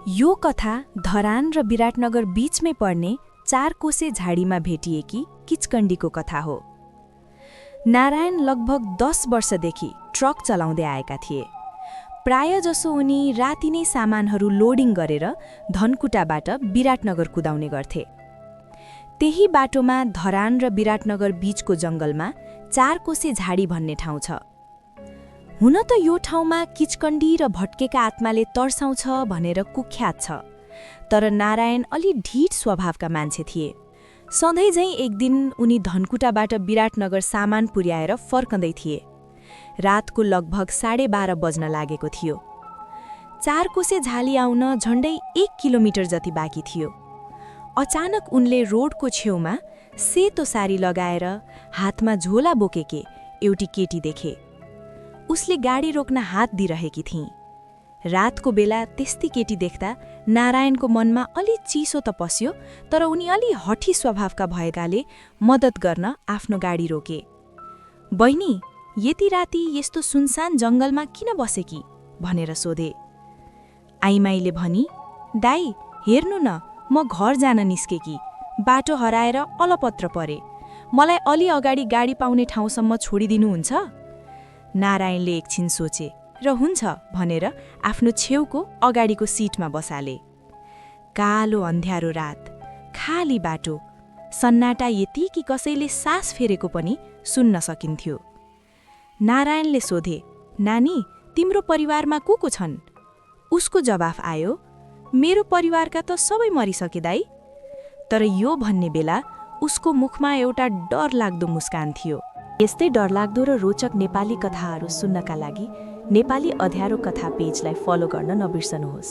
यो कथा धरान र विराटनगर बीचमै पर्ने 4 कोसे झाडीमा भेटिएकी किचकण्डीको कथा हो। नारायण लगभग 10 वर्षदेखि ट्रक चलाउँदै आएका थिए। प्रायजसो उनी राति नै सामानहरू लोडिङ गरेर धनकुटाबाट विराटनगर कुदाउने गर्थे। त्यही बाटोमा धरान र विराटनगर बीचको जङ्गलमा 4 कोसे झाडी भन्ने ठाउँ छ। हुन त यो ठाउँमा किचकण्डी र भट्केका आत्माले तर्साउँछ भनेर कुख्यात छ, तर नारायण अलि ढिठ स्वभावका मान्छे थिए। सधैँझै एक दिन उनी धनकुटाबाट विराटनगर सामान पुर्याएर फर्कँदै थिए। रातको लगभग 12:30 बज्न लागेको थियो। 4 कोसे झाली आउन झण्डै 1 किलोमिटर जति बाँकी थियो। अचानक उनले रोडको छेउमा सेतो सारी लगाएर हातमा झोला बोकेकी एउटी केटी देखे। उसले गाडी रोक्न हात दिइरहेकी थिइन्। रातको बेला त्यस्ती केटी देख्दा नारायणको मनमा अलि चिसो त पस्यो, तर उनी अलि हठी स्वभावका भएकाले मद्दत गर्न आफ्नो गाडी रोके। "बहिनी, यति राति यस्तो सुनसान जङ्गलमा किन बसेकी?" भनेर सोधे। आइमाईले भनी, "दाई, हेर्नु न, म घर जान निस्केकी। बाटो हराएर अलपत्र परे। मलाई अलि अगाडि गाडी पाउने ठाउँसम्म छोडिदिनुहुन्छ?" नारायणले एकछिन सोचे र हुन्छ भनेर आफ्नो छेउको अगाडिको सिटमा बसाले। कालो अन्ध्यारो रात, खाली बाटो, सन्नाटा यति कि कसैले सास फेरेको पनि सुन्न सकिन्थ्यो। नारायणले सोधे, "नानी, तिम्रो परिवारमा को छन्?" उसको जवाफ आयो, "मेरो परिवारका त सबै मरिसके दाई।" तर यो भन्ने बेला उसको मुखमा एउटा डरलाग्दो मुस्कान थियो। यस्तै डरलाग्दो र रोचक नेपाली कथाहरू सुन्नका लागि नेपाली अँध्यारो कथा पेजलाई फलो गर्न नबिर्सनुहोस्।